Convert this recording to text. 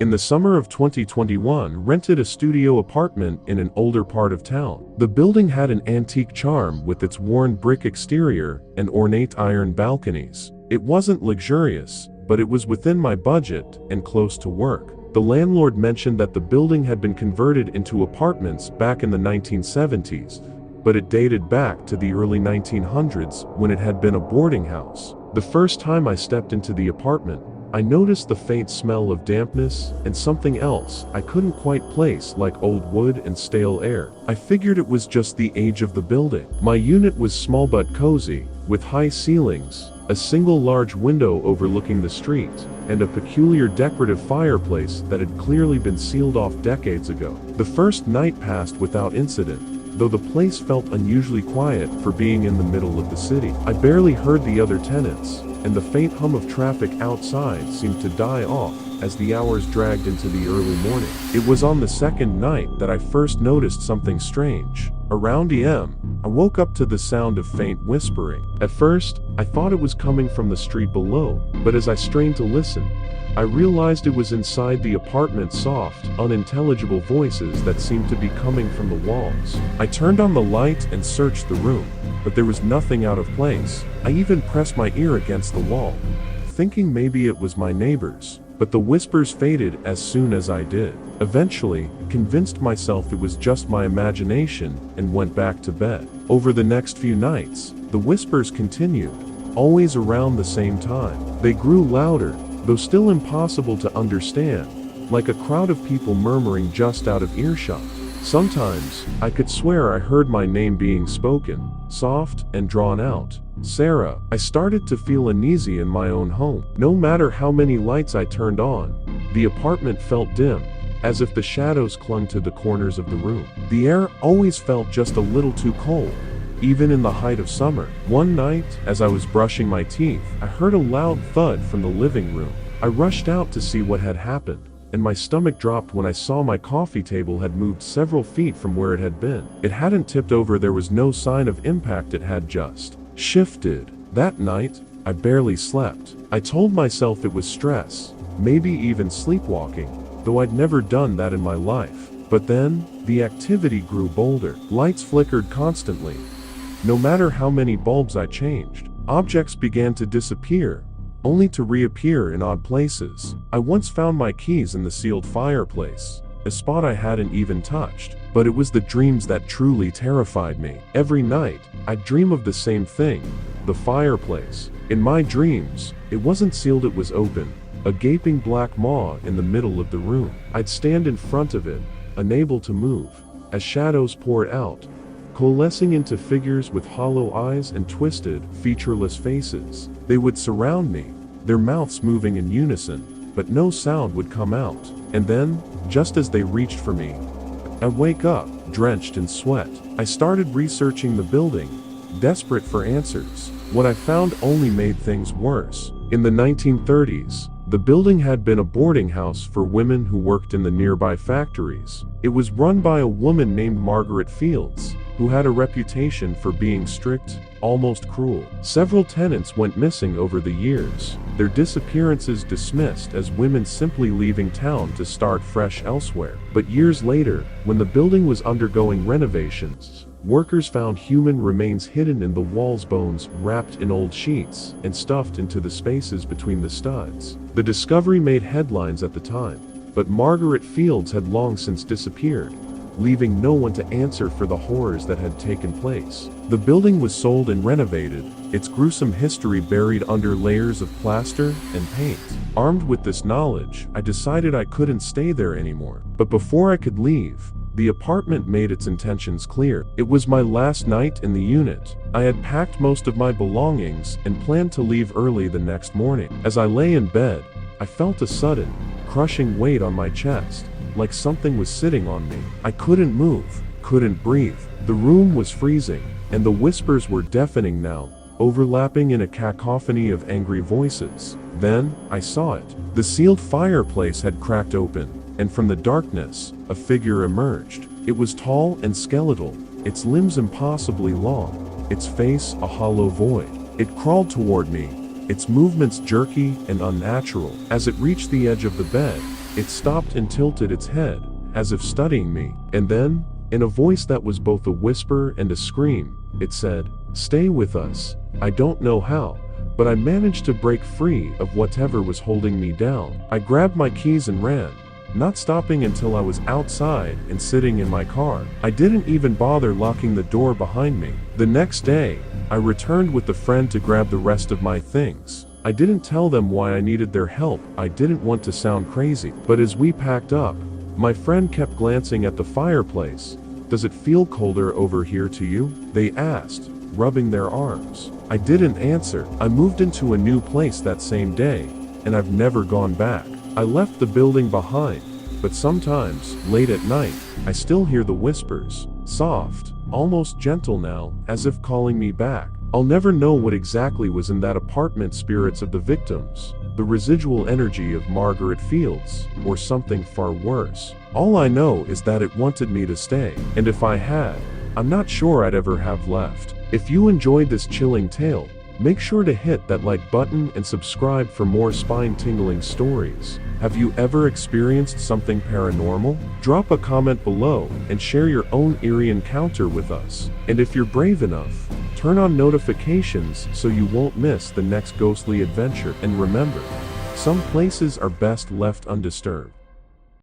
in the summer of 2021, rented a studio apartment in an older part of town. The building had an antique charm with its worn brick exterior and ornate iron balconies. It wasn't luxurious, but it was within my budget and close to work. The landlord mentioned that the building had been converted into apartments back in the 1970s, but it dated back to the early 1900s when it had been a boarding house. The first time I stepped into the apartment, I noticed the faint smell of dampness and something else I couldn't quite place, like old wood and stale air. I figured it was just the age of the building. My unit was small but cozy, with high ceilings, a single large window overlooking the street, and a peculiar decorative fireplace that had clearly been sealed off decades ago. The first night passed without incident, though the place felt unusually quiet for being in the middle of the city. I barely heard the other tenants, and the faint hum of traffic outside seemed to die off as the hours dragged into the early morning. It was on the second night that I first noticed something strange. Around a.m., I woke up to the sound of faint whispering. At first, I thought it was coming from the street below, but as I strained to listen, I realized it was inside the apartment's soft, unintelligible voices that seemed to be coming from the walls. I turned on the light and searched the room, but there was nothing out of place. I even pressed my ear against the wall, thinking maybe it was my neighbors, but the whispers faded as soon as I did. Eventually, convinced myself it was just my imagination and went back to bed. Over the next few nights, the whispers continued, always around the same time. They grew louder, though still impossible to understand, like a crowd of people murmuring just out of earshot. Sometimes, I could swear I heard my name being spoken, soft and drawn out. Sarah. I started to feel uneasy in my own home. No matter how many lights I turned on, the apartment felt dim, as if the shadows clung to the corners of the room. The air always felt just a little too cold, even in the height of summer. One night, as I was brushing my teeth, I heard a loud thud from the living room. I rushed out to see what had happened, and my stomach dropped when I saw my coffee table had moved several feet from where it had been. It hadn't tipped over, there was no sign of impact, it had just shifted. That night, I barely slept. I told myself it was stress, maybe even sleepwalking, though I'd never done that in my life. But then, the activity grew bolder. Lights flickered constantly. No matter how many bulbs I changed, objects began to disappear, only to reappear in odd places. I once found my keys in the sealed fireplace, a spot I hadn't even touched. But it was the dreams that truly terrified me. Every night, I'd dream of the same thing, the fireplace. In my dreams, it wasn't sealed, it was open, a gaping black maw in the middle of the room. I'd stand in front of it, unable to move, as shadows poured out, coalescing into figures with hollow eyes and twisted, featureless faces. They would surround me, their mouths moving in unison, but no sound would come out. And then, just as they reached for me, I'd wake up, drenched in sweat. I started researching the building, desperate for answers. What I found only made things worse. In the 1930s, the building had been a boarding house for women who worked in the nearby factories. It was run by a woman named Margaret Fields, who had a reputation for being strict, almost cruel. Several tenants went missing over the years, their disappearances dismissed as women simply leaving town to start fresh elsewhere. But years later, when the building was undergoing renovations, workers found human remains hidden in the walls, bones wrapped in old sheets and stuffed into the spaces between the studs. The discovery made headlines at the time, but Margaret Fields had long since disappeared, leaving no one to answer for the horrors that had taken place. The building was sold and renovated, its gruesome history buried under layers of plaster and paint. Armed with this knowledge, I decided I couldn't stay there anymore. But before I could leave, the apartment made its intentions clear. It was my last night in the unit. I had packed most of my belongings and planned to leave early the next morning. As I lay in bed, I felt a sudden, crushing weight on my chest, like something was sitting on me. I couldn't move, couldn't breathe. The room was freezing, and the whispers were deafening now, overlapping in a cacophony of angry voices. Then, I saw it. The sealed fireplace had cracked open, and from the darkness, a figure emerged. It was tall and skeletal, its limbs impossibly long, its face a hollow void. It crawled toward me, its movements jerky and unnatural. As it reached the edge of the bed, It stopped and tilted its head, as if studying me. And then, in a voice that was both a whisper and a scream, it said, "Stay with us." I don't know how, but I managed to break free of whatever was holding me down. I grabbed my keys and ran, not stopping until I was outside and sitting in my car. I didn't even bother locking the door behind me. The next day, I returned with a friend to grab the rest of my things. I didn't tell them why I needed their help. I didn't want to sound crazy. But as we packed up, my friend kept glancing at the fireplace. "Does it feel colder over here to you?" they asked, rubbing their arms. I didn't answer. I moved into a new place that same day, and I've never gone back. I left the building behind, but sometimes, late at night, I still hear the whispers, soft, almost gentle now, as if calling me back. I'll never know what exactly was in that apartment, spirits of the victims, the residual energy of Margaret Fields, or something far worse. All I know is that it wanted me to stay, and if I had, I'm not sure I'd ever have left. If you enjoyed this chilling tale, make sure to hit that like button and subscribe for more spine-tingling stories. Have you ever experienced something paranormal? Drop a comment below and share your own eerie encounter with us. And if you're brave enough, turn on notifications so you won't miss the next ghostly adventure. And remember, some places are best left undisturbed.